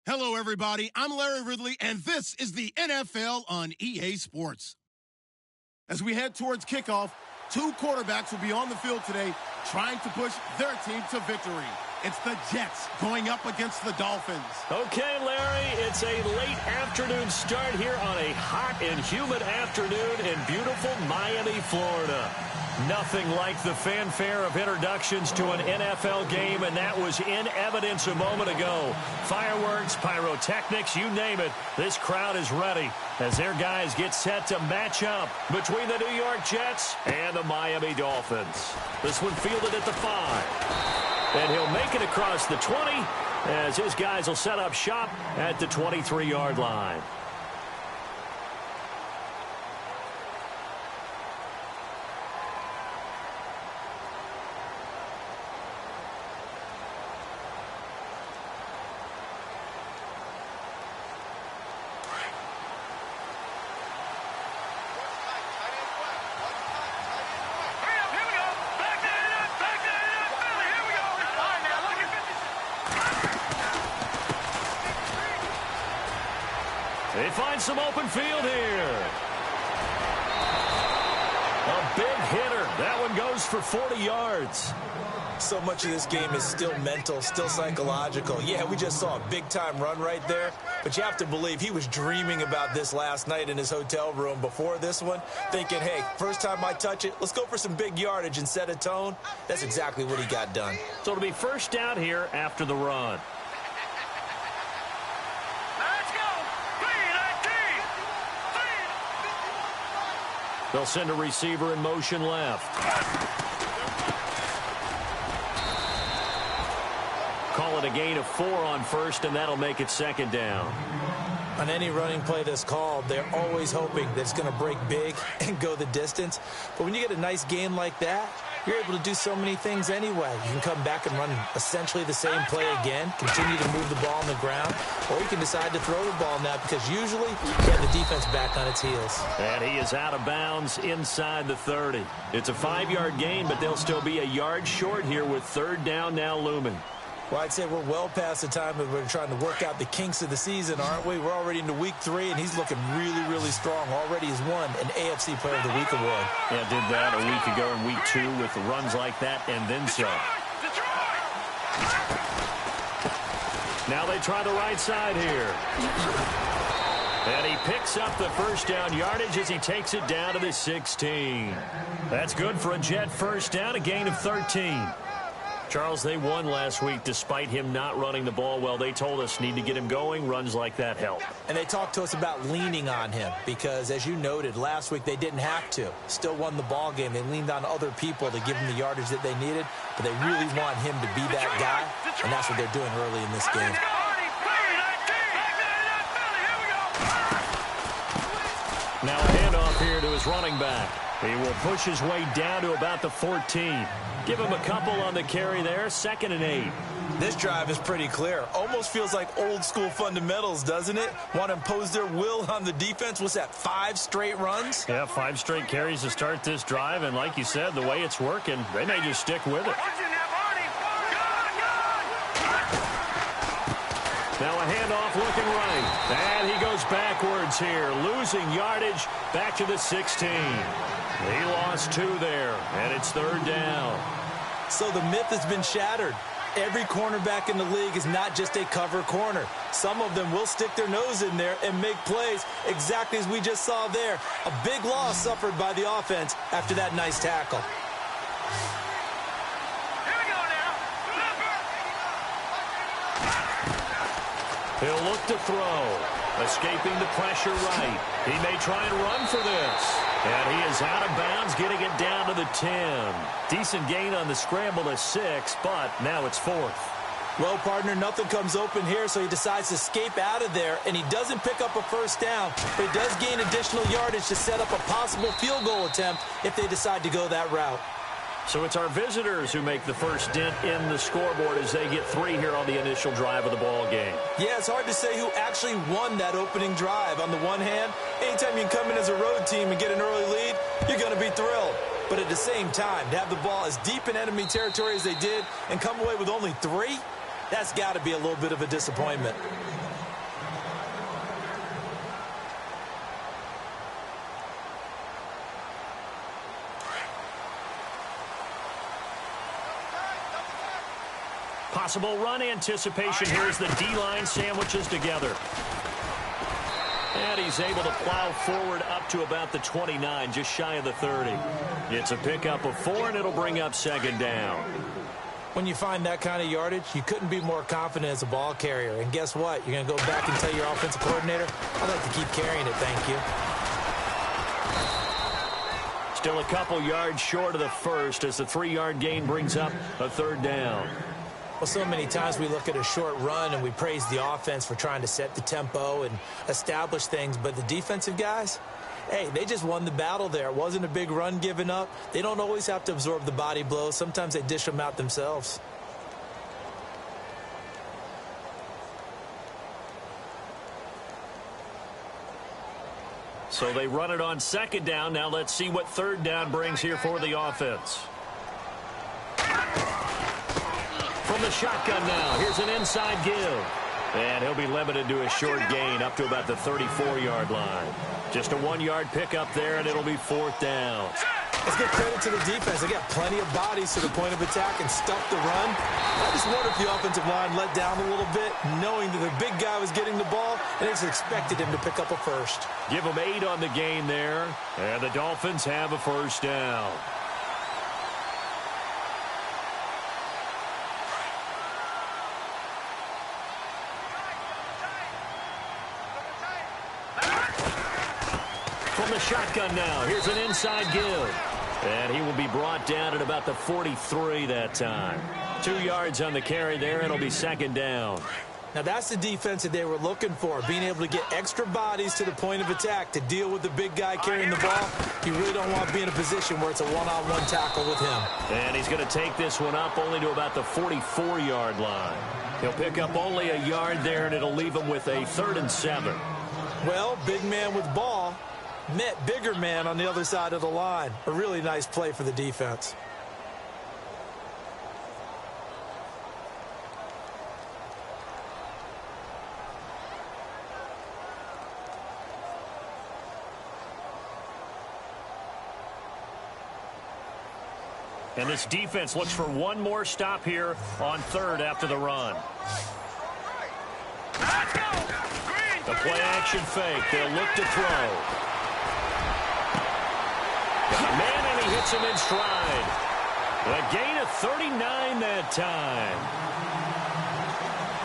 Hello, everybody. I'm Larry Ridley, and this is the NFL on EA Sports. As we head towards kickoff, two quarterbacks will be on the field today trying to push their team to victory. It's the Jets going up against the Dolphins. Okay, Larry, it's a late afternoon start here on a hot and humid afternoon in beautiful Miami, Florida. Nothing like the fanfare of introductions to an NFL game, and that was in evidence a moment ago. Fireworks, pyrotechnics, you name it. This crowd is ready as their guys get set to match up between the New York Jets and the Miami Dolphins. This one fielded at the 5. And he'll make it across the 20 as his guys will set up shop at the 23-yard line. They find some open field here. A big hitter. That one goes for 40 yards. So much of this game is still mental, still psychological. Yeah, we just saw a big-time run right there, but you have to believe he was dreaming about this last night in his hotel room before this one, thinking, hey, first time I touch it, let's go for some big yardage and set a tone. That's exactly what he got done. So it'll be first down here after the run. They'll send a receiver in motion left. Call it a gain of 4 on first, and that'll make it second down. On any running play that's called, they're always hoping that it's going to break big and go the distance. But when you get a nice gain like that, you're able to do so many things anyway. You can come back and run essentially the same play again, continue to move the ball on the ground, or you can decide to throw the ball now because usually you have the defense back on its heels. And he is out of bounds inside the 30. It's a 5-yard gain, but they'll still be a yard short here with third down now looming. Well, I'd say we're well past the time that we're trying to work out the kinks of the season, aren't we? We're already into week 3, and he's looking really, really strong. Already has won an AFC Player of the Week award. Yeah, did that a week ago in week 2 with the runs like that and then some. Now they try the right side here. And he picks up the first down yardage as he takes it down to the 16. That's good for a Jet first down, a gain of 13. Charles, they won last week despite him not running the ball well. They told us need to get him going. Runs like that help. And they talked to us about leaning on him because, as you noted, last week they didn't have to. Still won the ball game. They leaned on other people to give him the yardage that they needed, but they really want him to be that guy, and that's what they're doing early in this game. Now a handoff here to his running back. He will push his way down to about the 14. Give him a couple on the carry there, 2nd and 8. This drive is pretty clear. Almost feels like old school fundamentals, doesn't it? Want to impose their will on the defense. What's that, 5 straight runs? Yeah, 5 straight carries to start this drive, and like you said, the way it's working, they may just stick with it. Now a handoff looking right, and he goes backwards here, losing yardage back to the 16. He lost 2 there, and it's third down. So the myth has been shattered. Every cornerback in the league is not just a cover corner. Some of them will stick their nose in there and make plays exactly as we just saw there. A big loss suffered by the offense after that nice tackle. He'll look to throw. Escaping the pressure right. He may try and run for this. And he is out of bounds, getting it down to the 10. Decent gain on the scramble to 6, but now it's 4th. Well, partner, nothing comes open here, so he decides to escape out of there, and he doesn't pick up a first down, but he does gain additional yardage to set up a possible field goal attempt if they decide to go that route. So it's our visitors who make the first dent in the scoreboard as they get 3 here on the initial drive of the ball game. Yeah, it's hard to say who actually won that opening drive. On the one hand, anytime you can come in as a road team and get an early lead, you're going to be thrilled. But at the same time, to have the ball as deep in enemy territory as they did and come away with only 3, that's got to be a little bit of a disappointment. Possible run anticipation here as the D-line sandwiches together. And he's able to plow forward up to about the 29, just shy of the 30. It's a pickup of 4, and it'll bring up second down. When you find that kind of yardage, you couldn't be more confident as a ball carrier. And guess what? You're going to go back and tell your offensive coordinator, I'd like to keep carrying it, thank you. Still a couple yards short of the first as the 3-yard gain brings up a third down. Well, so many times we look at a short run and we praise the offense for trying to set the tempo and establish things. But the defensive guys, hey, they just won the battle there. It wasn't a big run given up. They don't always have to absorb the body blows. Sometimes they dish them out themselves. So they run it on second down. Now let's see what third down brings here for the offense. From the shotgun now, here's an inside give. And he'll be limited to a short gain up to about the 34-yard line. Just a 1-yard pickup there, and it'll be fourth down. Let's give credit to the defense. They got plenty of bodies to the point of attack and stuffed the run. I just wonder if the offensive line let down a little bit, knowing that the big guy was getting the ball, and they just expected him to pick up a first. Give him 8 on the gain there, and the Dolphins have a first down. From the shotgun now, here's an inside give. And he will be brought down at about the 43 that time. 2 yards on the carry there, and it'll be second down. Now that's the defense that they were looking for, being able to get extra bodies to the point of attack to deal with the big guy carrying the ball. You really don't want to be in a position where it's a one-on-one tackle with him. And he's going to take this one up only to about the 44-yard line. He'll pick up only a yard there, and it'll leave him with a 3rd and 7. Well, big man with ball met bigger man on the other side of the line. A really nice play for the defense. And this defense looks for one more stop here on third after the run. The play-action fake. They'll look to throw. Got a man, and he hits him in stride. A gain of 39 that time.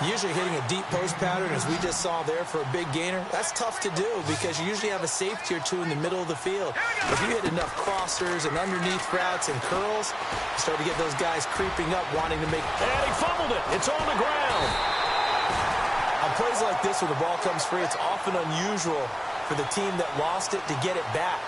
Usually hitting a deep post pattern, as we just saw there for a big gainer, that's tough to do because you usually have a safety or two in the middle of the field. If you hit enough crossers and underneath routes and curls, you start to get those guys creeping up, wanting to make... And he fumbled it. It's on the ground. On plays like this where the ball comes free, it's often unusual for the team that lost it to get it back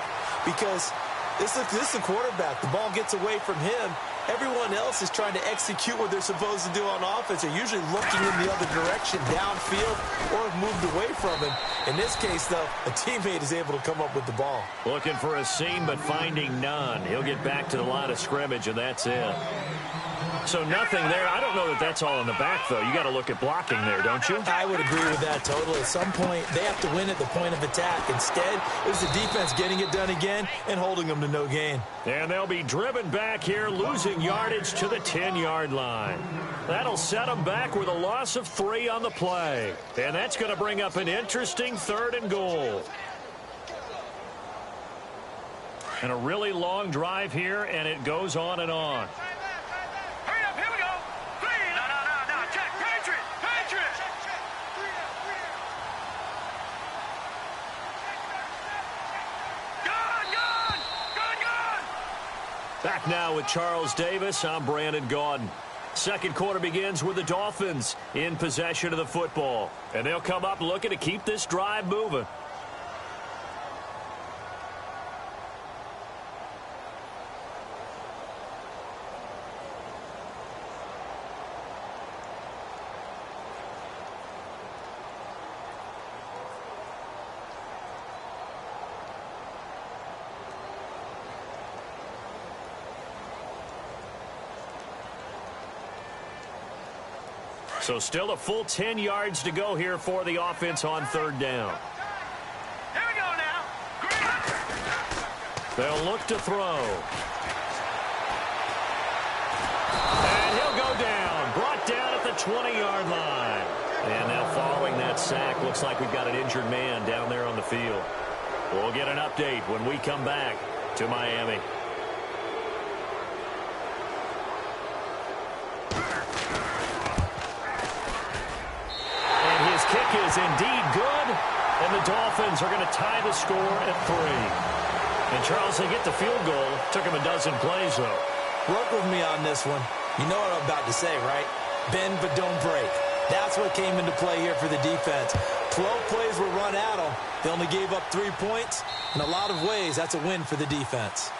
because this is the quarterback. The ball gets away from him. Everyone else is trying to execute what they're supposed to do on offense. They're usually looking in the other direction, downfield, or have moved away from him. In this case, though, a teammate is able to come up with the ball. Looking for a seam, but finding none. He'll get back to the line of scrimmage, and that's it. So nothing there. I don't know that that's all in the back, though. You got to look at blocking there, don't you? I would agree with that totally. At some point, they have to win at the point of attack. Instead, it was the defense getting it done again and holding them to no gain. And they'll be driven back here, losing yardage to the 10-yard line. That'll set them back with a loss of 3 on the play. And that's going to bring up an interesting 3rd and goal. And a really long drive here, and it goes on and on. Back now with Charles Davis. I'm Brandon Gaudin. Second quarter begins with the Dolphins in possession of the football. And they'll come up looking to keep this drive moving. So still a full 10 yards to go here for the offense on 3rd down. Here we go now. They'll look to throw. And he'll go down. Brought down at looks like we've got an injured man down there on the field. We'll get an update when we come back to Miami. And his kick is indeed good, and the Dolphins are going to tie the score at 3. And, Charles, they get the field goal. Took him a dozen plays, though. Work with me on this one. You know what I'm about to say, right? Bend but don't break. That's what came into play here for the defense. 12 plays were run at them. They only gave up 3 points. In a lot of ways, that's a win for the defense.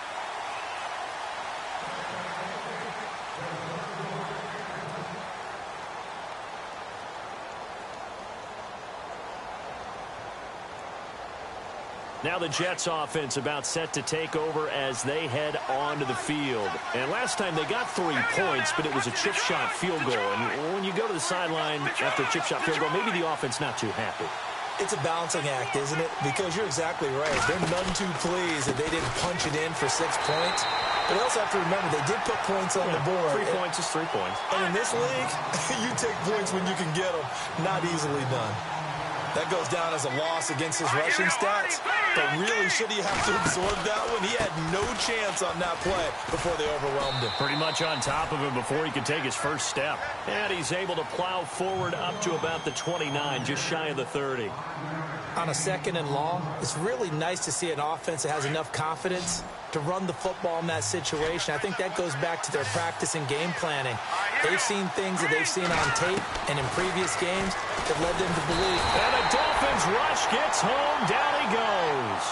Now the Jets offense about set to take over as they head onto the field. And last time they got 3 points, but it was a chip shot field goal. And when you go to the sideline after a chip shot field goal, maybe the offense not too happy. It's a balancing act, isn't it? Because you're exactly right. They're none too pleased that they didn't punch it in for 6 points. But you also have to remember, they did put points on the board. 3 points is 3 points. And in this league, you take points when you can get them. Not easily done. That goes down as a loss against his rushing stats. But really, should he have to absorb that one? He had no chance on that play before they overwhelmed him. Pretty much on top of him before he could take his first step. And he's able to plow forward up to about the 29, just shy of the 30. On a 2nd and long, it's really nice to see an offense that has enough confidence to run the football in that situation. I think that goes back to their practice and game planning. They've seen things that they've seen on tape and in previous games that led them to believe. And the Dolphins rush gets home. Down he goes.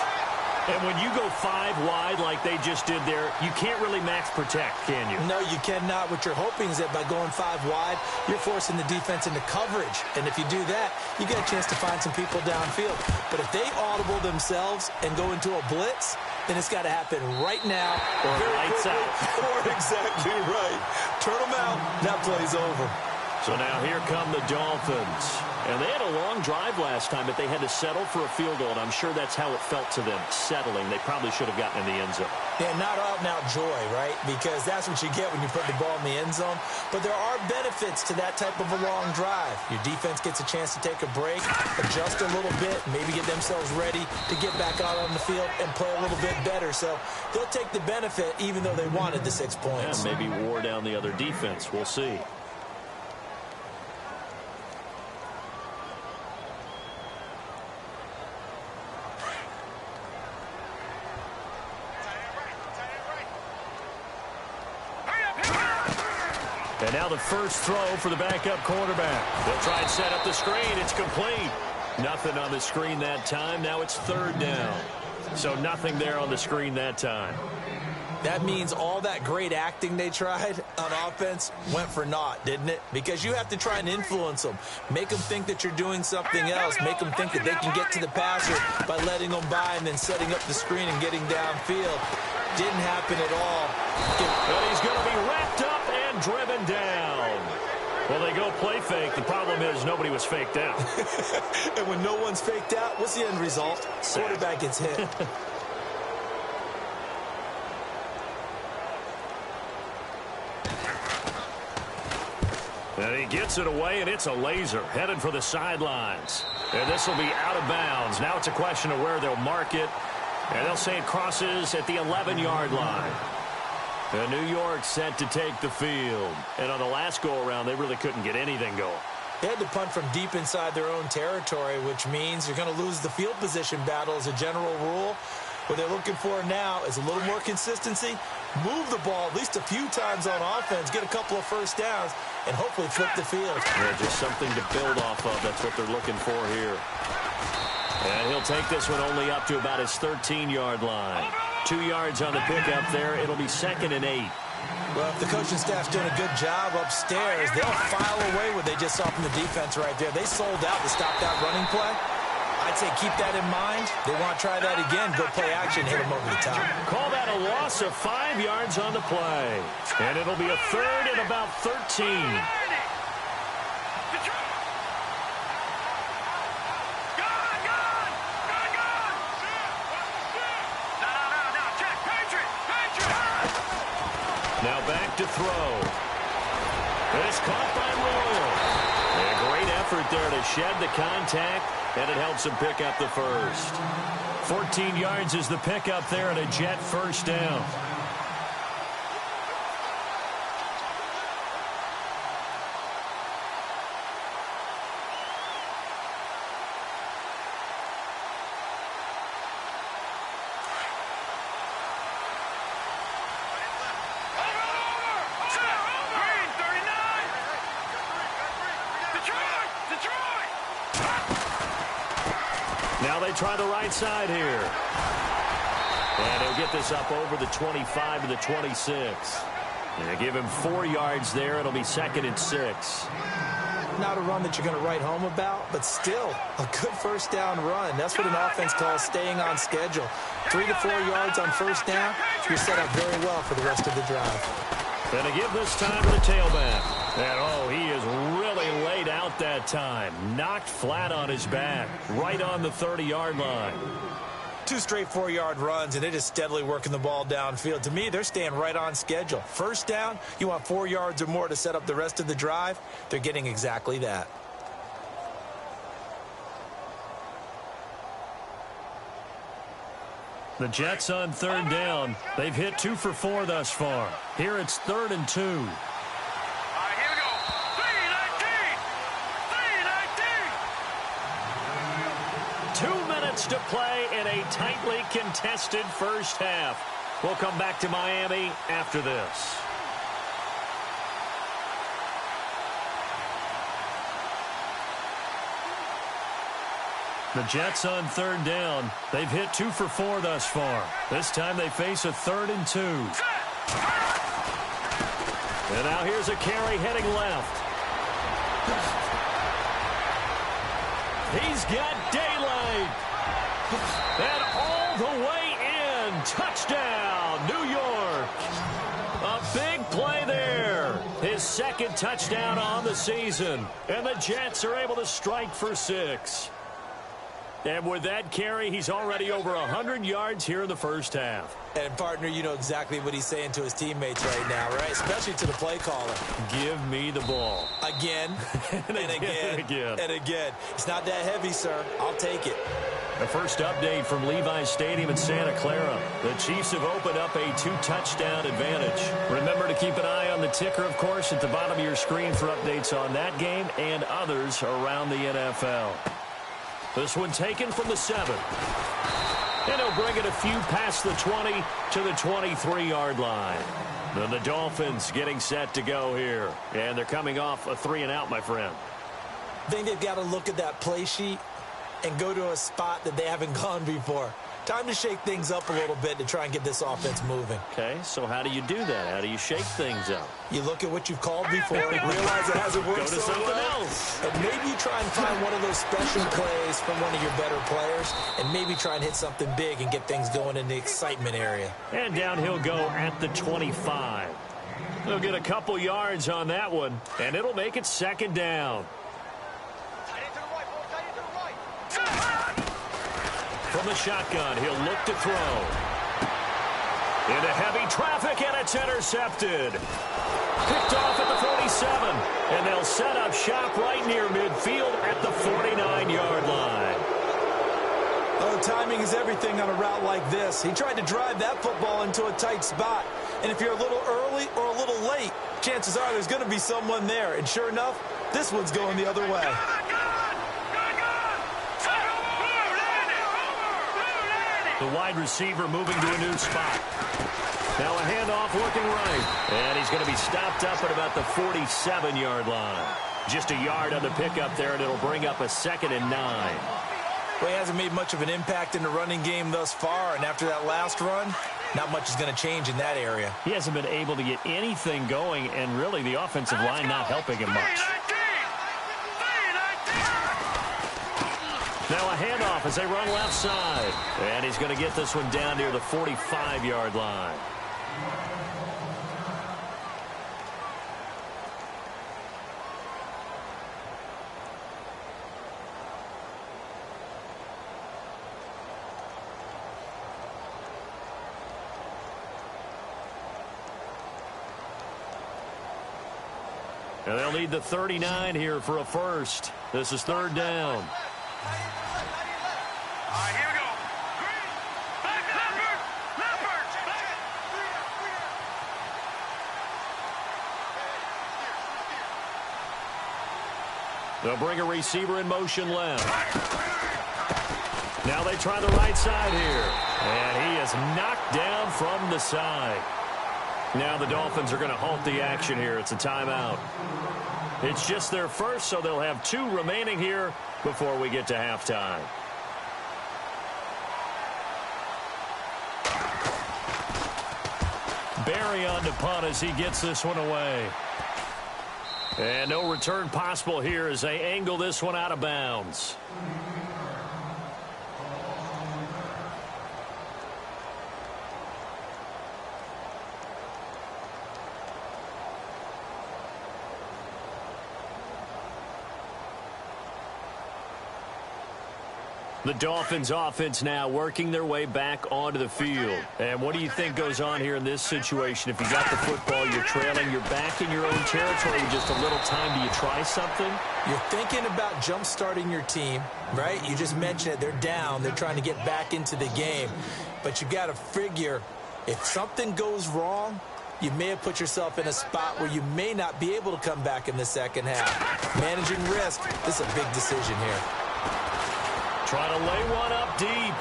And when you go 5 wide like they just did there, you can't really max protect, can you? No, you cannot. What you're hoping is that by going 5 wide, you're forcing the defense into coverage. And if you do that, you get a chance to find some people downfield. But if they audible themselves and go into a blitz, then it's got to happen right now. Or lights out. Or exactly right. Turn them out. That play's over. So now here come the Dolphins. And they had a long drive last time, but they had to settle for a field goal, and I'm sure that's how it felt to them, settling. They probably should have gotten in the end zone. Yeah, not out-and-out joy, right? Because that's what you get when you put the ball in the end zone. But there are benefits to that type of a long drive. Your defense gets a chance to take a break, adjust a little bit, maybe get themselves ready to get back out on the field and play a little bit better. So they'll take the benefit even though they wanted the 6 points. Yeah, maybe wore down the other defense. We'll see. And now the first throw for the backup quarterback. They'll try and set up the screen. It's complete. Nothing on the screen that time. Now it's 3rd down. So nothing there on the screen that time. That means all that great acting they tried on offense went for naught, didn't it? Because you have to try and influence them. Make them think that you're doing something else. Make them think that they can get to the passer by letting them by and then setting up the screen and getting downfield. Didn't happen at all. But he's going to be wrapped up and driven down. Well, they go play fake. The problem is nobody was faked out. And when no one's faked out, what's the end result? Quarterback gets hit. And he gets it away, and it's a laser headed for the sidelines. And this will be out of bounds. Now it's a question of where they'll mark it. And they'll say it crosses at the 11-yard line. And New York set to take the field. And on the last go-around, they really couldn't get anything going. They had to punt from deep inside their own territory, which means you're going to lose the field position battle as a general rule. What they're looking for now is a little more consistency, move the ball at least a few times on offense, get a couple of first downs, and hopefully flip the field. Yeah, just something to build off of. That's what they're looking for here. And he'll take this one only up to about his 13-yard line. 2 yards on the pickup there. It'll be 2nd and 8. Well, if the coaching staff's doing a good job upstairs, they'll file away what they just saw from the defense right there. They sold out to stop that running play. I'd say keep that in mind. They want to try that again. Go play action, hit them over the top. Call that a loss of 5 yards on the play. And it'll be a 3rd and about 13. Now back to throw. It's caught by Royal. A great effort there to shed the contact, and it helps him pick up the first. 14 yards is the pickup there, and a Jet first down. Now they try the right side here. And he'll get this up over the 25 to the 26. They give him 4 yards there. It'll be 2nd and 6. Not a run that you're going to write home about, but still a good first down run. That's what an offense calls staying on schedule. 3 to 4 yards on first down, you're set up very well for the rest of the drive. And to give this time to the tailback. And, oh, he is really laid out that time. Knocked flat on his back, right on the 30-yard line. 2 straight 4-yard runs, and they're just steadily working the ball downfield. To me, they're staying right on schedule. First down, you want 4 yards or more to set up the rest of the drive. They're getting exactly that. The Jets on 3rd down. They've hit 2 for 4 thus far. Here it's 3rd and 2. All right, here we go. 3-19. 2 minutes to play in a tightly contested first half. We'll come back to Miami after this. The Jets on 3rd down. They've hit 2 for 4 thus far. This time they face a 3rd and 2. And now here's a carry heading left. He's got daylight. And all the way in. Touchdown, New York. A big play there. His 2nd touchdown on the season. And the Jets are able to strike for 6. And with that carry, he's already over 100 yards here in the first half. And, partner, you know exactly what he's saying to his teammates right now, right? Especially to the play caller. Give me the ball. Again, and again, and again. It's not that heavy, sir. I'll take it. The first update from Levi's Stadium in Santa Clara. The Chiefs have opened up a 2-touchdown advantage. Remember to keep an eye on the ticker, of course, at the bottom of your screen for updates on that game and others around the NFL. This one taken from the 7. And he'll bring it a few past the 20 to the 23-yard line. Then the Dolphins getting set to go here. And they're coming off a 3-and-out, my friend. I think they've got to look at that play sheet and go to a spot that they haven't gone before. Time to shake things up a little bit to try and get this offense moving. Okay, so how do you do that? How do you shake things up? You look at what you've called before and realize it hasn't worked Go to so something well. else. And maybe you try and find one of those special plays from one of your better players and maybe try and hit something big and get things going in the excitement area. And down he'll go at the 25. He'll get a couple yards on that one, and it'll make it 2nd down. From the shotgun, he'll look to throw. Into heavy traffic, and it's intercepted. Picked off at the 47, and they'll set up shop right near midfield at the 49-yard line. Oh, timing is everything on a route like this. He tried to drive that football into a tight spot. And if you're a little early or a little late, chances are there's going to be someone there. And sure enough, this one's going the other way. The wide receiver moving to a new spot. Now a handoff looking right. And he's going to be stopped up at about the 47-yard line. Just a yard on the pickup there, and it'll bring up a 2nd and 9. Well, he hasn't made much of an impact in the running game thus far. And after that last run, not much is going to change in that area. He hasn't been able to get anything going, and really the offensive line not helping him much. Now a handoff as they run left side. And he's going to get this one down near the 45-yard line. And they'll need the 39 here for a first. This is third down. All right, here we go. They'll bring a receiver in motion left. Now they try the right side here. And he is knocked down from the side. Now the Dolphins are going to halt the action here. It's a timeout. It's just their first, so they'll have 2 remaining here before we get to halftime. Barry on to punt as he gets this one away. And no return possible here as they angle this one out of bounds. The Dolphins offense now working their way back onto the field. And what do you think goes on here in this situation? If you got the football, you're trailing, you're back in your own territory with just a little time. Do you try something? You're thinking about jump-starting your team, right? You just mentioned it. They're down. They're trying to get back into the game. But you got to figure if something goes wrong, you may have put yourself in a spot where you may not be able to come back in the second half. Managing risk, this is a big decision here. Trying to lay one up deep.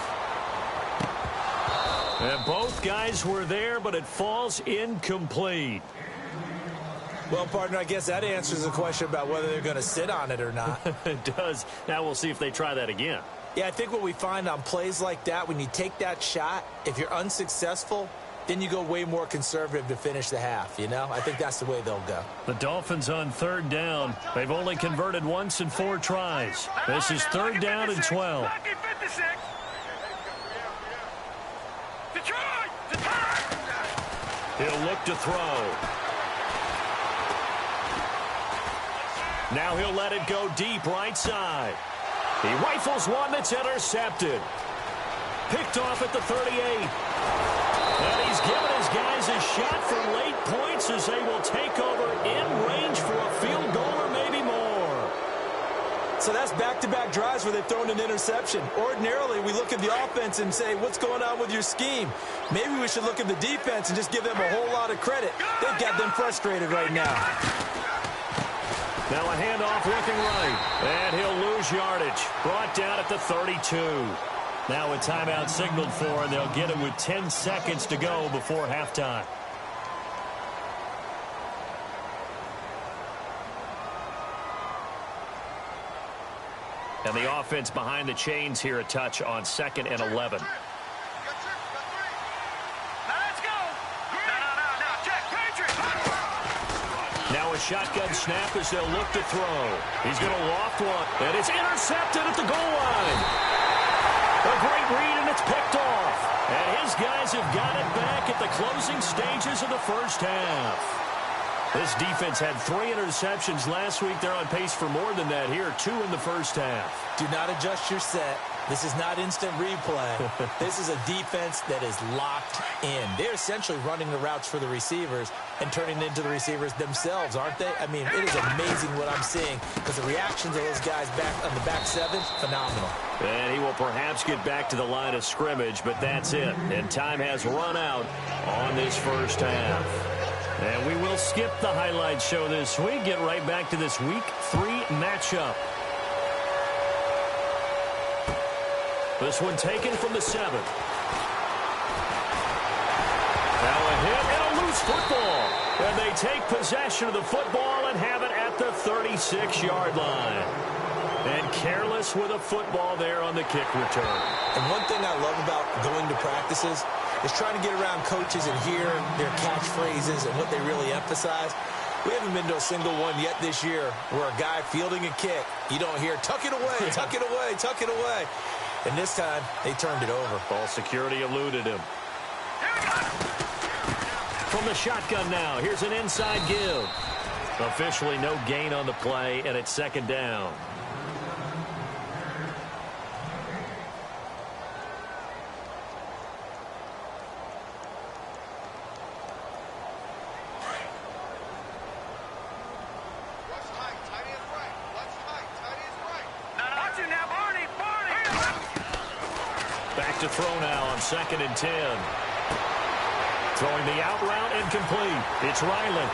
And both guys were there, but it falls incomplete. Well, partner, I guess that answers the question about whether they're going to sit on it or not. It does. Now we'll see if they try that again. Yeah, I think what we find on plays like that, when you take that shot, if you're unsuccessful, then you go way more conservative to finish the half, you know? I think that's the way they'll go. The Dolphins on third down. They've only converted once in 4 tries. This is third down and 12. He'll look to throw. Now he'll let it go deep right side. He rifles one that's intercepted. Picked off at the 38. And he's given his guys a shot for late points as they will take over in range for a field goal or maybe more. So that's back-to-back drives where they've thrown an interception. Ordinarily, we look at the offense and say, what's going on with your scheme? Maybe we should look at the defense and just give them a whole lot of credit. They've got them frustrated right now. Now a handoff looking right. And he'll lose yardage. Brought down at the 32. Now a timeout signaled for, and they'll get it with 10 seconds to go before halftime. And the offense behind the chains here a touch on 2nd and 11. Now a shotgun snap as they'll look to throw. He's going to loft one, and it's intercepted at the goal line. A great read, and it's picked off. And his guys have got it back at the closing stages of the first half. This defense had 3 interceptions last week. They're on pace for more than that here. 2 in the first half. Do not adjust your set. This is not instant replay. This is a defense that is locked in. They're essentially running the routes for the receivers and turning it into the receivers themselves, aren't they? I mean, it is amazing what I'm seeing because the reactions of those guys back on the back 7, phenomenal. And he will perhaps get back to the line of scrimmage, but that's it. And time has run out on this first half. And we will skip the highlight show this week. Get right back to this Week 3 matchup. This one taken from the 7. Now a hit and a loose football. And they take possession of the football and have it at the 36-yard line. And careless with a football there on the kick return. And one thing I love about going to practices is trying to get around coaches and hear their catchphrases and what they really emphasize. We haven't been to a single one yet this year where a guy fielding a kick, you don't hear, tuck it away, tuck it away, tuck it away. And this time, they turned it over. Ball security eluded him. From the shotgun now, here's an inside give. Officially no gain on the play, and it's 2nd down. back to throw now on 2nd and 10. Throwing the out route incomplete. It's Riley.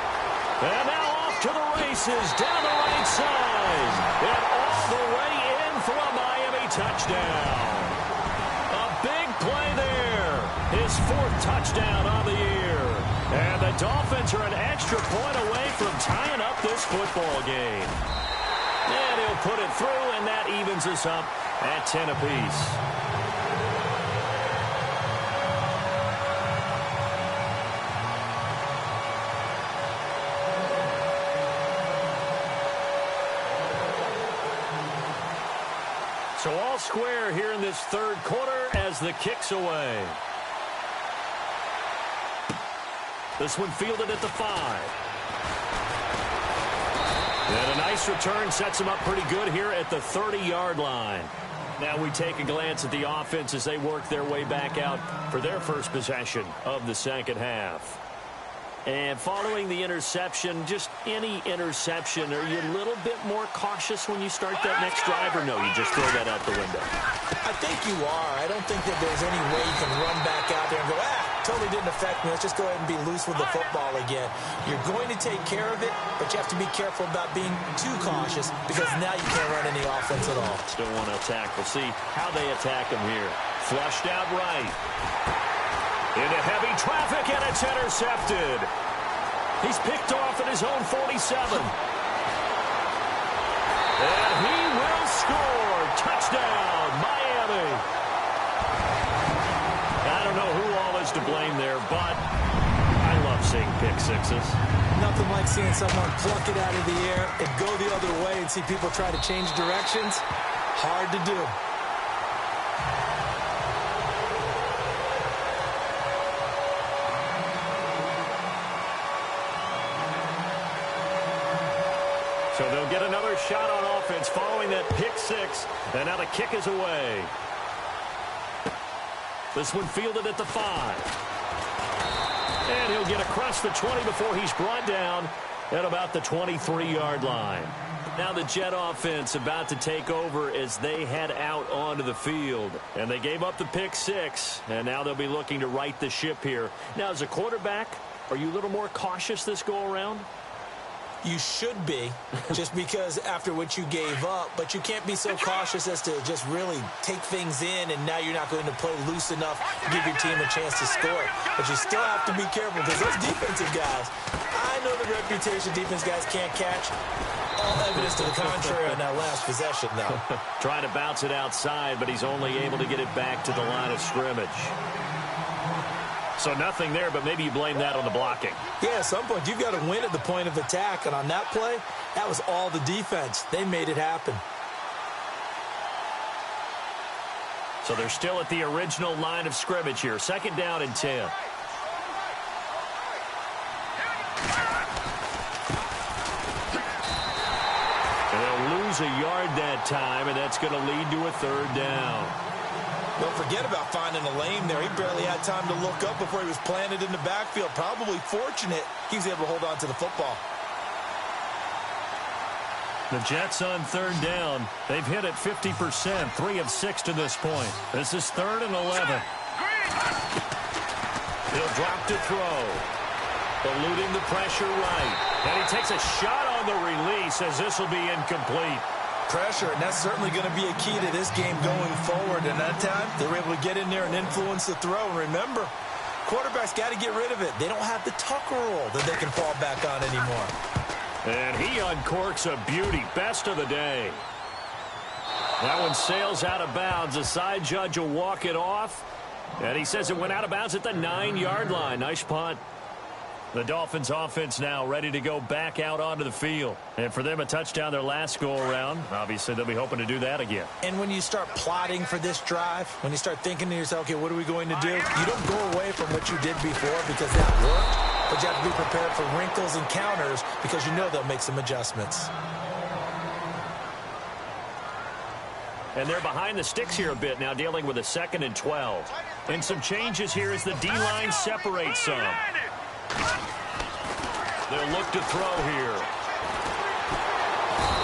And now off to the races down the right side. And all the way in for a Miami touchdown. A big play there. His 4th touchdown on the year. And the Dolphins are an extra point away from tying up this football game. And he'll put it through, and that evens us up at 10 apiece. So all square here in this 3rd quarter as the kick's away. This one fielded at the 5. And a nice return sets him up pretty good here at the 30-yard line. Now we take a glance at the offense as they work their way back out for their first possession of the 2nd half. And following the interception, just any interception, are you a little bit more cautious when you start that next drive, or no, you just throw that out the window? I think you are. I don't think that there's any way you can run back out there and go, totally didn't affect me. Let's just go ahead and be loose with the football again. You're going to take care of it, but you have to be careful about being too cautious because now you can't run any offense at all. Still want to attack. We'll see how they attack him here. Flushed out right. Into heavy traffic, and it's intercepted. He's picked off at his own 47. And he will score. Touchdown, Miami. I don't know who all is to blame there, but I love seeing pick sixes. Nothing like seeing someone pluck it out of the air and go the other way and see people try to change directions. Hard to do. So they'll get another shot on offense following that pick 6. And now the kick is away. This one fielded at the 5. And he'll get across the 20 before he's brought down at about the 23-yard line. Now the Jet offense about to take over as they head out onto the field. And they gave up the pick 6. And now they'll be looking to right the ship here. Now, as a quarterback, are you a little more cautious this go-around? You should be, just because after what you gave up, but you can't be so cautious as to just really take things in, and now you're not going to play loose enough to give your team a chance to score. But you still have to be careful because those defensive guys, I know the reputation defense guys can't catch. All evidence to the contrary on that last possession, though. Trying to bounce it outside, but he's only able to get it back to the line of scrimmage. So nothing there, but maybe you blame that on the blocking. Yeah, at some point, you've got to win at the point of attack. And on that play, that was all the defense. They made it happen. So they're still at the original line of scrimmage here. 2nd down and 10. And they'll lose a yard that time, and that's going to lead to a 3rd down. Don't forget about finding a lane there. He barely had time to look up before he was planted in the backfield. Probably fortunate he was able to hold on to the football. The Jets on 3rd down. They've hit it 50%, 3 of 6 to this point. This is 3rd and 11. He'll drop to throw. Eluding the pressure right. And he takes a shot on the release as this will be incomplete. Pressure, and that's certainly going to be a key to this game going forward. And that time, they were able to get in there and influence the throw. And remember, quarterbacks got to get rid of it. They don't have the Tucker rule that they can fall back on anymore. And he uncorks a beauty. Best of the day. That one sails out of bounds. The side judge will walk it off. And he says it went out of bounds at the 9-yard line. Nice punt. The Dolphins offense now ready to go back out onto the field. And for them, a touchdown their last go-around. Obviously, they'll be hoping to do that again. And when you start plotting for this drive, when you start thinking to yourself, okay, what are we going to do? You don't go away from what you did before because that worked. But you have to be prepared for wrinkles and counters because you know they'll make some adjustments. And they're behind the sticks here a bit now, dealing with a 2nd and 12. And some changes here as the D-line separates some. They'll look to throw here.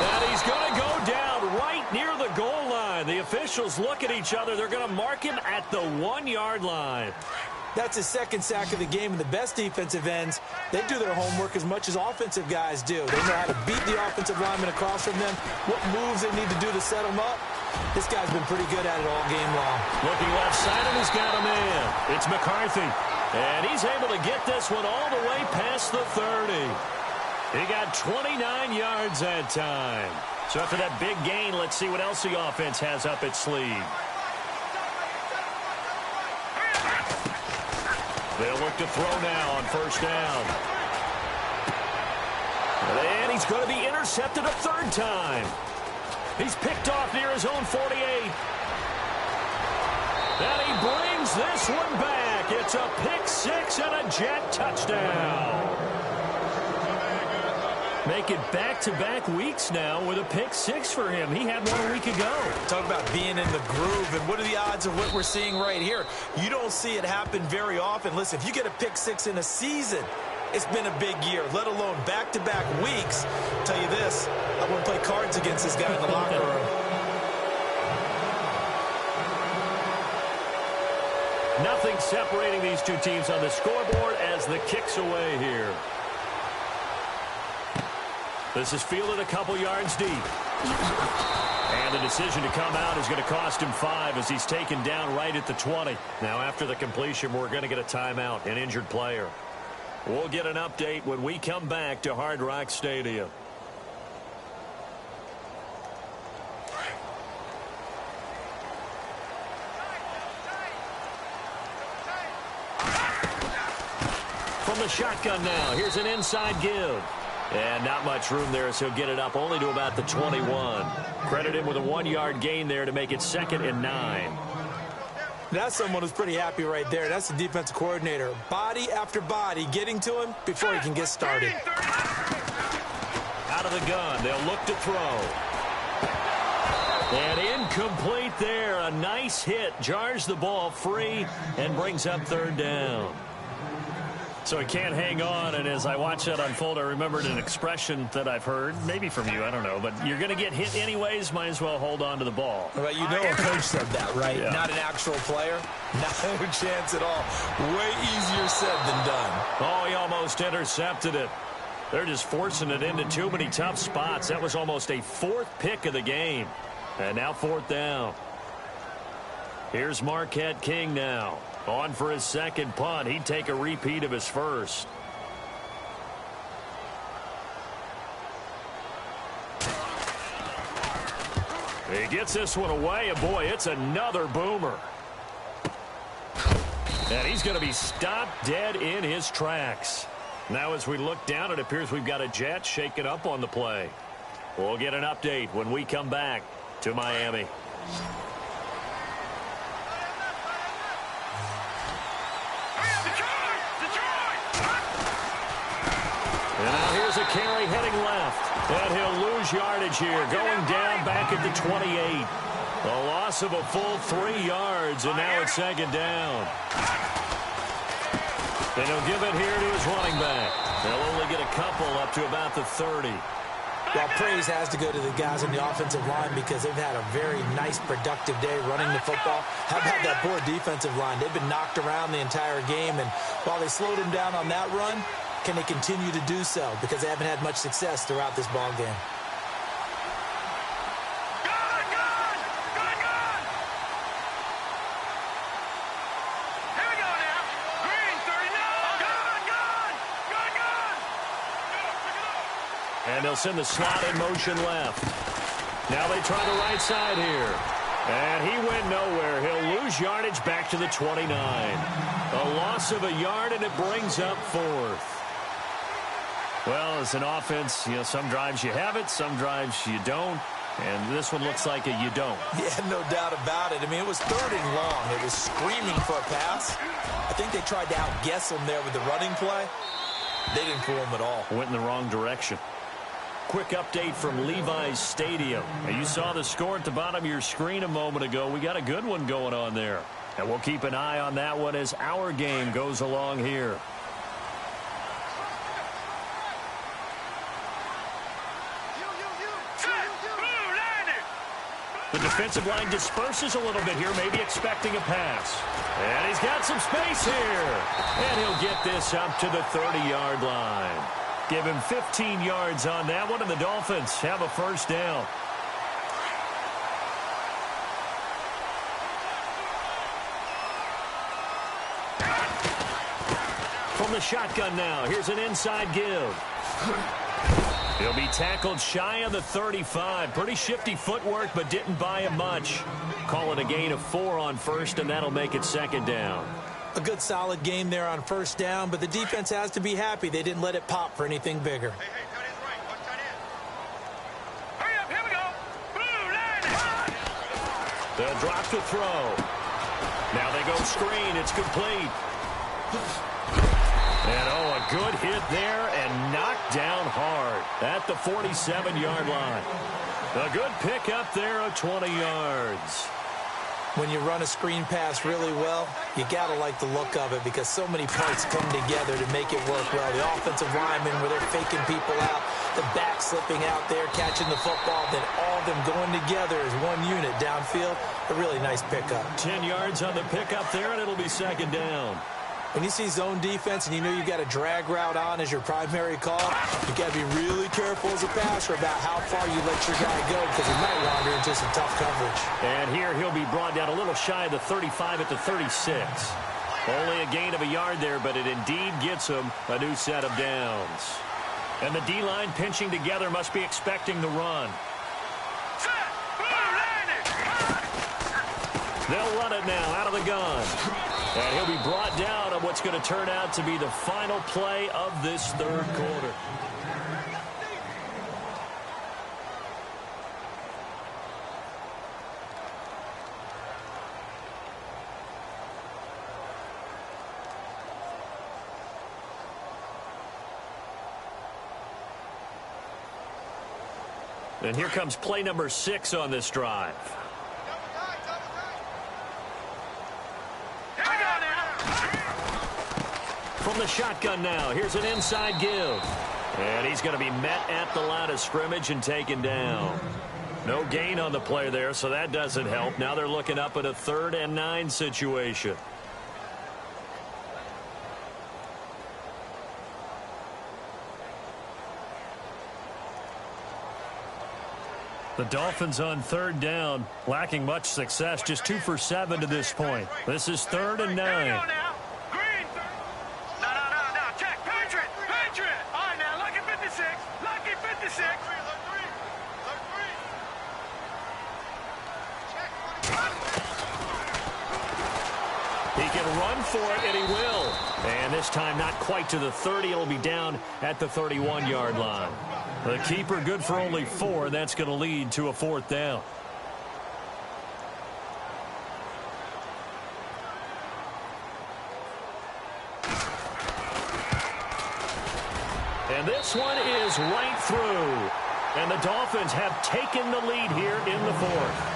And he's going to go down right near the goal line. line. The officials look at each other. They're going to mark him at the 1-yard line. That's his second sack of the game, and the best defensive ends, they do their homework as much as offensive guys do. They know how to beat the offensive lineman across from them, what moves they need to do to set them up. This guy's been pretty good at it all game long. Looking left side, and he's got a man. It's McCarthy. And he's able to get this one all the way past the 30. He got 29 yards that time. So after that big gain, let's see what else the offense has up its sleeve. They'll look to throw now on first down. And he's going to be intercepted a third time. He's picked off near his own 48. And he brings this one back. It's a pick six and a Jet touchdown. Make it back-to-back weeks now with a pick six for him. He had one a week ago. Talk about being in the groove, and what are the odds of what we're seeing right here? You don't see it happen very often. Listen, if you get a pick six in a season, it's been a big year, let alone back-to-back weeks. I'll tell you this, I wouldn't play cards against this guy in the locker room. Nothing separating these two teams on the scoreboard as the kick's away here. This is fielded a couple yards deep. And the decision to come out is going to cost him 5 as he's taken down right at the 20. Now after the completion, we're going to get a timeout, an injured player. We'll get an update when we come back to Hard Rock Stadium. From the shotgun now, here's an inside give. And not much room there, so he'll get it up only to about the 21. Credit him with a 1-yard gain there to make it 2nd and 9. That's someone who's pretty happy right there. That's the defensive coordinator. Body after body getting to him before he can get started. Out of the gun, they'll look to throw. And incomplete there. A nice hit. Jars the ball free and brings up 3rd down. So he can't hang on, and as I watch that unfold, I remembered an expression that I've heard, maybe from you, I don't know, but you're going to get hit anyways, might as well hold on to the ball. Well, you know a coach said that, right? Yeah. Not an actual player. No chance at all. Way easier said than done. Oh, he almost intercepted it. They're just forcing it into too many tough spots. That was almost a 4th pick of the game. And now 4th down. Here's Marquette King now. On for his 2nd punt. He'd take a repeat of his first. He gets this one away, and boy, it's another boomer. And he's going to be stopped dead in his tracks. Now as we look down, it appears we've got a Jet shaking up on the play. We'll get an update when we come back to Miami. And now here's a carry heading left. And he'll lose yardage here. Going down back at the 28. A loss of a full 3 yards, and now it's 2nd down. And he'll give it here to his running back. They'll only get a couple up to about the 30. Well, praise has to go to the guys on the offensive line because they've had a very nice, productive day running the football. How about that poor defensive line? They've been knocked around the entire game, and while they slowed him down on that run, can they continue to do so? Because they haven't had much success throughout this ball game. And they'll send the slot in motion left. Now they try the right side here. And he went nowhere. He'll lose yardage back to the 29. A loss of a yard, and it brings up 4th. Well, as an offense, you know, some drives you have it, some drives you don't. And this one looks like a you don't. Yeah, no doubt about it. I mean, it was 3rd and long. It was screaming for a pass. I think they tried to outguess him there with the running play. They didn't fool him at all. Went in the wrong direction. Quick update from Levi's Stadium. Now, you saw the score at the bottom of your screen a moment ago. We got a good one going on there. And we'll keep an eye on that one as our game goes along here. The defensive line disperses a little bit here, maybe expecting a pass. And he's got some space here. And he'll get this up to the 30-yard line. Give him 15 yards on that one, and the Dolphins have a first down. From the shotgun now, here's an inside give. He'll be tackled shy of the 35. Pretty shifty footwork, but didn't buy him much. Call it a gain of 4 on first, and that'll make it second down. A good solid game there on first down, but the defense has to be happy they didn't let it pop for anything bigger. Hey, tight end's right. Watch tight end. Hurry up, here we go. Blue line. They'll drop the throw. Now they go screen. It's complete. And, a good hit there and knocked down hard at the 47-yard line. A good pick up there of 20 yards. When you run a screen pass really well, you got to like the look of it because so many parts come together to make it work well. The offensive linemen where they're faking people out, the back slipping out there, catching the football, then all of them going together as one unit downfield. A really nice pickup. 10 yards on the pickup there, and it'll be second down. When you see zone defense and you know you've got a drag route on as your primary call, you got to be really careful as a passer about how far you let your guy go because he might wander into some tough coverage. And here he'll be brought down a little shy of the 35 at the 36. Only a gain of a yard there, but it indeed gets him a new set of downs. And the D-line pinching together must be expecting the run. They'll run it now out of the gun. And he'll be brought down on what's going to turn out to be the final play of this third quarter. And here comes play number 6 on this drive. From the shotgun now, here's an inside give. And he's going to be met at the line of scrimmage and taken down. No gain on the play there, so that doesn't help. Now they're looking up at a 3rd and 9 situation. The Dolphins on 3rd down, lacking much success, just 2 for 7 to this point. This is 3rd and 9. He can run for it, and he will. And this time not quite to the 30. It'll be down at the 31-yard line. The keeper good for only 4, and that's going to lead to a 4th down. And this one is right through. And the Dolphins have taken the lead here in the 4th.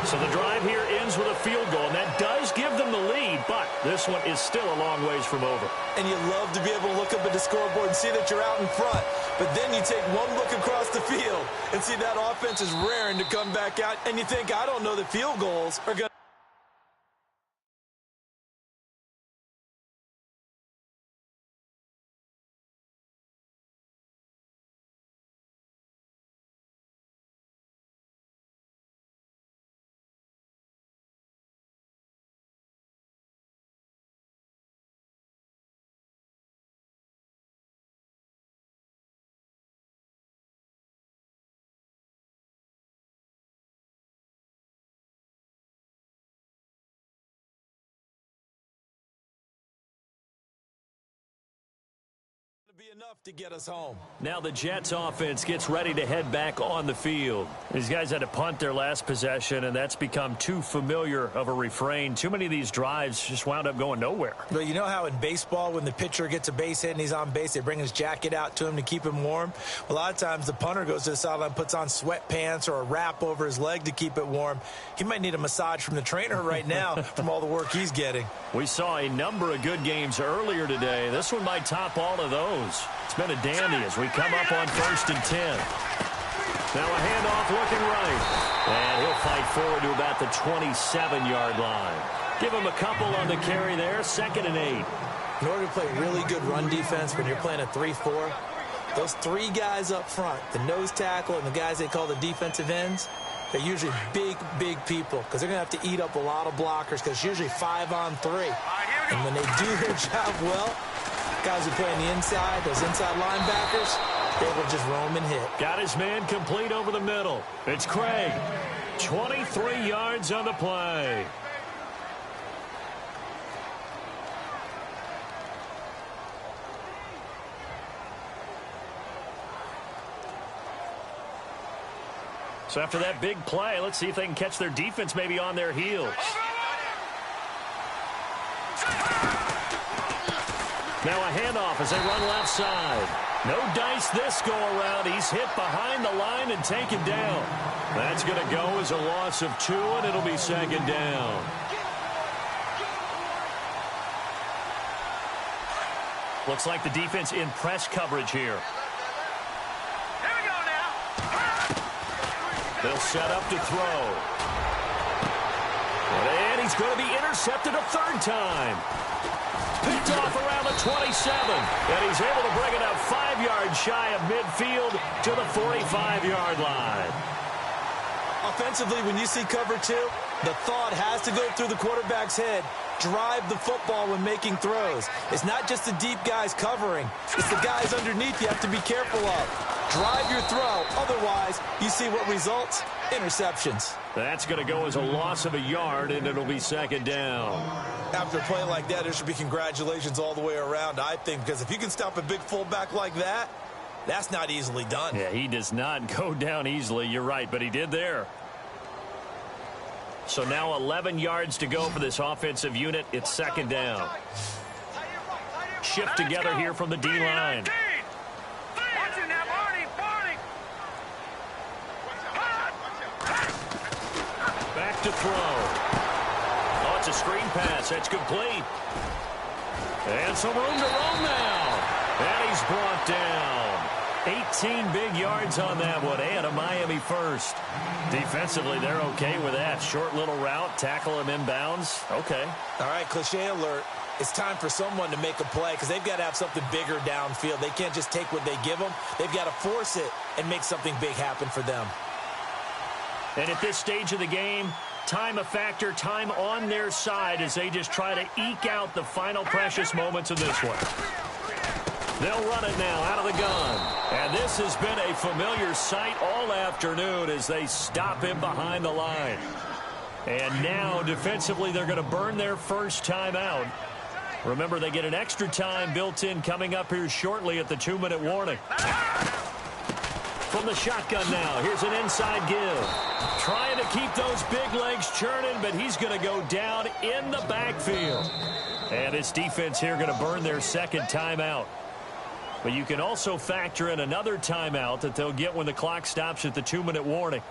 So the drive here ends with a field goal, and that does give them the lead, but this one is still a long ways from over. And you love to be able to look up at the scoreboard and see that you're out in front, but then you take one look across the field and see that offense is raring to come back out, and you think, I don't know that field goals are going to... be enough to get us home. Now the Jets offense gets ready to head back on the field. These guys had to punt their last possession, and that's become too familiar of a refrain. Too many of these drives just wound up going nowhere. But you know how in baseball, when the pitcher gets a base hit and he's on base, they bring his jacket out to him to keep him warm? A lot of times the punter goes to the sideline, puts on sweatpants or a wrap over his leg to keep it warm. He might need a massage from the trainer right now from all the work he's getting. We saw a number of good games earlier today. This one might top all of those. It's been a dandy as we come up on 1st and 10. Now a handoff looking right. And he'll fight forward to about the 27-yard line. Give him a couple on the carry there, 2nd and 8. In order to play really good run defense when you're playing a 3-4, those 3 guys up front, the nose tackle and the guys they call the defensive ends, they're usually big, big people because they're going to have to eat up a lot of blockers because it's usually 5-on-3. And when they do their job well, guys who play on the inside, those inside linebackers, they will just roam and hit. Got his man complete over the middle. It's Craig. 23 yards on the play. So after that big play, let's see if they can catch their defense maybe on their heels. Now a handoff as they run left side. No dice this go-around. He's hit behind the line and taken down. That's going to go as a loss of 2, and it'll be 2nd down. Looks like the defense in press coverage here. They'll set up to throw. And he's going to be intercepted a 3rd time. Picked off around the 27. And he's able to bring it up 5 yards shy of midfield to the 45-yard line. Offensively, when you see cover 2, the thought has to go through the quarterback's head. Drive the football when making throws. It's not just the deep guys covering. It's the guys underneath you have to be careful of. Drive your throw. Otherwise, you see what results? Interceptions. That's going to go as a loss of a yard, and it'll be 2nd down. After a play like that, there should be congratulations all the way around, I think, because if you can stop a big fullback like that, that's not easily done. Yeah, he does not go down easily. You're right, but he did there. So now 11 yards to go for this offensive unit. It's 2nd down. Shift together here from the D-line. Back to throw. Oh, it's a screen pass. That's complete. And some room to roam now. And he's brought down. 18 big yards on that one, and a Miami first. Defensively, they're okay with that. Short little route, tackle him inbounds. Okay. All right, cliche alert. It's time for someone to make a play because they've got to have something bigger downfield. They can't just take what they give them. They've got to force it and make something big happen for them. And at this stage of the game, time a factor, time on their side as they just try to eke out the final precious moments of this one. They'll run it now out of the gun. And this has been a familiar sight all afternoon as they stop him behind the line. And now, defensively, they're going to burn their first timeout. Remember, they get an extra time built in coming up here shortly at the 2-minute warning. From the shotgun now, here's an inside give. Trying to keep those big legs churning, but he's going to go down in the backfield. And his defense here going to burn their second timeout. But you can also factor in another timeout that they'll get when the clock stops at the 2-minute warning.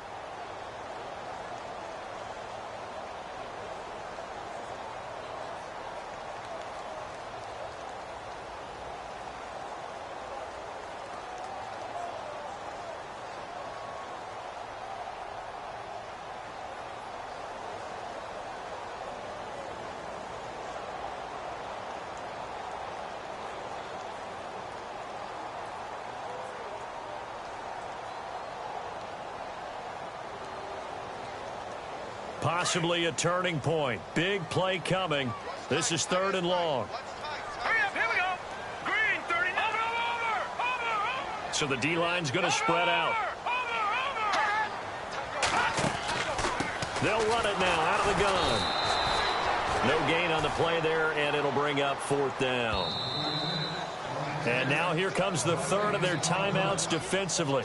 Possibly a turning point. Big play coming. This is 3rd and long. Hurry up, here we go. Green, 30. Over. So the D-line's going to spread out. They'll run it now out of the gun. No gain on the play there, and it'll bring up 4th down. And now here comes the third of their timeouts defensively.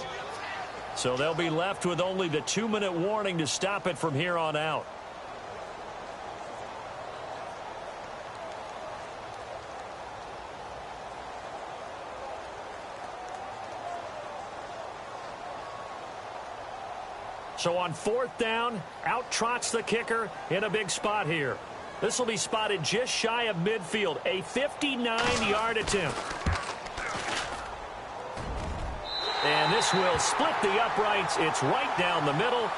So they'll be left with only the 2-minute warning to stop it from here on out. So on 4th down, out trots the kicker in a big spot here. This will be spotted just shy of midfield, a 59-yard attempt. And this will split the uprights. It's right down the middle.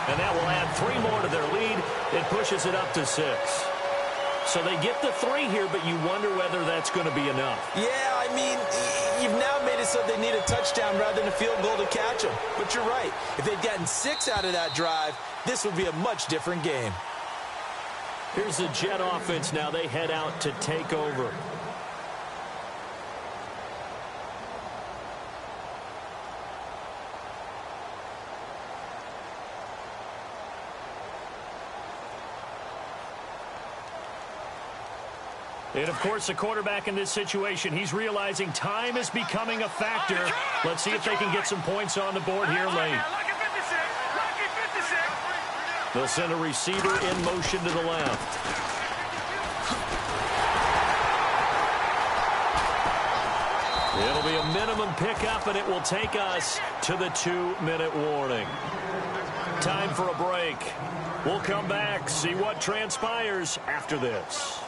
And that will add 3 more to their lead. It pushes it up to 6. So they get the 3 here, but you wonder whether that's going to be enough. Yeah, I mean, you've now made it so they need a touchdown rather than a field goal to catch them. But you're right. If they'd gotten 6 out of that drive, this would be a much different game. Here's the Jet offense now. They head out to take over. And, of course, the quarterback in this situation, he's realizing time is becoming a factor. Let's see if they can get some points on the board here late. They'll send a receiver in motion to the left. It'll be a minimum pickup, and it will take us to the 2-minute warning. Time for a break. We'll come back, see what transpires after this.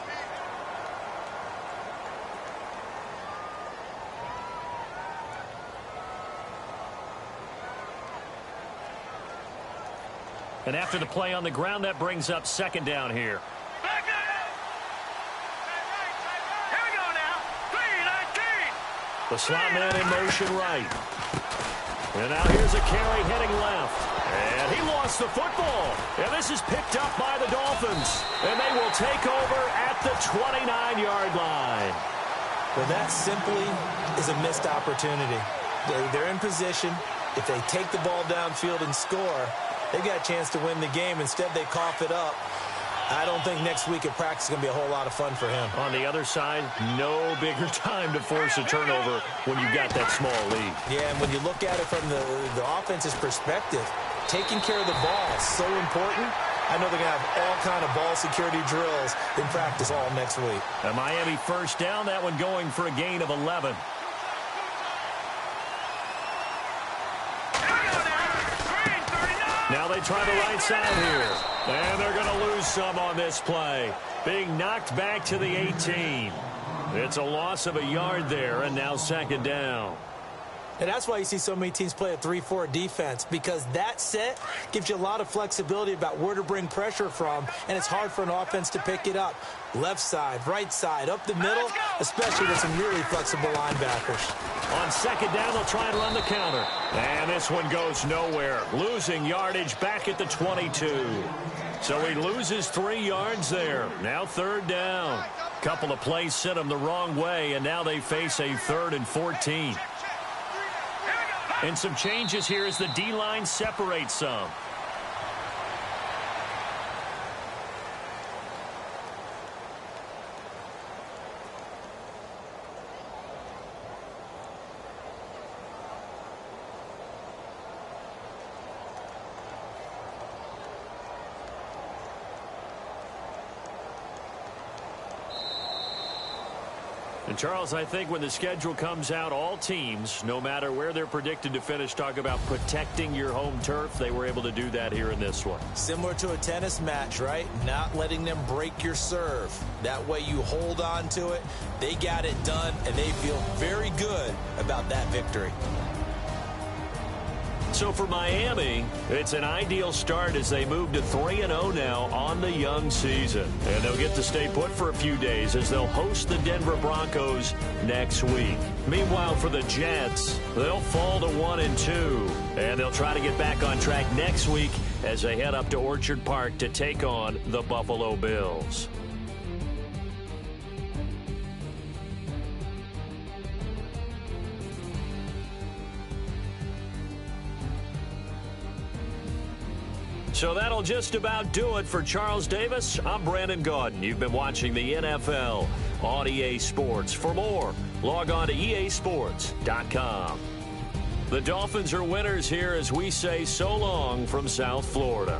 And after the play on the ground, that brings up 2nd down here. Back up. Here we go now. 3-19. The slot man in motion right. And now here's a carry heading left. And he lost the football. And this is picked up by the Dolphins. And they will take over at the 29-yard line. Well, that simply is a missed opportunity. They're in position. If they take the ball downfield and score, they've got a chance to win the game. Instead, they cough it up. I don't think next week at practice is going to be a whole lot of fun for him. On the other side, no bigger time to force a turnover when you've got that small lead. Yeah, and when you look at it from the offense's perspective, taking care of the ball is so important. I know they're going to have all kind of ball security drills in practice all next week. A Miami 1st down, that one going for a gain of 11. Now they try the right side here. And they're going to lose some on this play. Being knocked back to the 18. It's a loss of a yard there, and now 2nd down. And that's why you see so many teams play a 3-4 defense, because that set gives you a lot of flexibility about where to bring pressure from, and it's hard for an offense to pick it up. Left side, right side, up the middle, especially with some really flexible linebackers. On 2nd down, they'll try and run the counter. And this one goes nowhere. Losing yardage back at the 22. So he loses 3 yards there. Now 3rd down. Couple of plays sent him the wrong way, and now they face a 3rd and 14. And some changes here as the D-line separates some. And, Charles, I think when the schedule comes out, all teams, no matter where they're predicted to finish, talk about protecting your home turf. They were able to do that here in this one. Similar to a tennis match, right? Not letting them break your serve. That way you hold on to it. They got it done, and they feel very good about that victory. So for Miami, it's an ideal start as they move to 3-0 now on the young season. And they'll get to stay put for a few days as they'll host the Denver Broncos next week. Meanwhile, for the Jets, they'll fall to 1-2. And they'll try to get back on track next week as they head up to Orchard Park to take on the Buffalo Bills. So that'll just about do it for Charles Davis. I'm Brandon Gaudin. You've been watching the NFL on EA Sports. For more, log on to easports.com. The Dolphins are winners here as we say so long from South Florida.